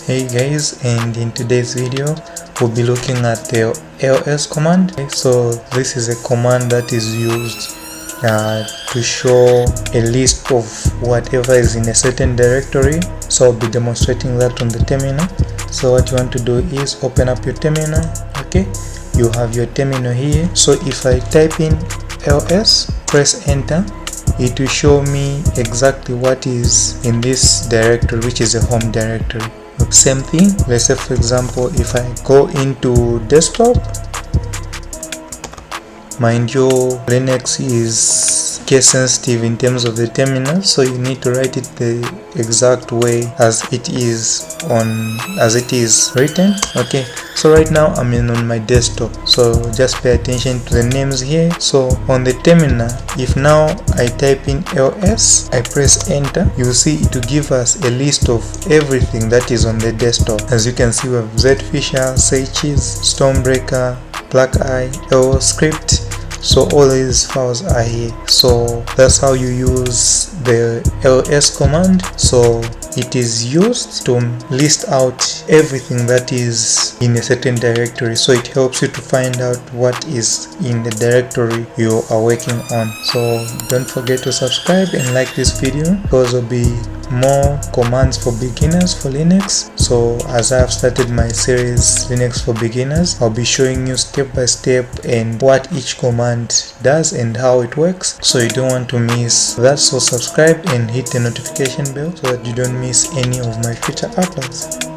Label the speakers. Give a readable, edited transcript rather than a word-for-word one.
Speaker 1: Hey guys, and in today's video we'll be looking at the ls command. So this is a command that is used to show a list of whatever is in a certain directory. So I'll be demonstrating that on the terminal. So what you want to do is open up your terminal. Okay, you have your terminal here. So if I type in ls, press enter, it will show me exactly what is in this directory, which is a home directory. Same thing, let's say for example, if I go into desktop, mind you, Linux is case sensitive in terms of the terminal, so you need to write it the exact way as it is written. Okay, so right now I'm on my desktop, so just pay attention to the names here. So on the terminal, if now I type in ls, I press enter, you'll see it will give us a list of everything that is on the desktop. As you can see, we have zfisher, saycheese, stormbreaker, black eye, script. So all these files are here. So that's how you use the ls command. So it is used to list out everything that is in a certain directory, so it helps you to find out what is in the directory you are working on. So don't forget to subscribe and like this video, because there will be more commands for beginners for Linux. So as I have started my series Linux for beginners, I'll be showing you step by step and what each command does and how it works, so you don't want to miss that. So subscribe and hit the notification bell so that you don't miss any of my future uploads.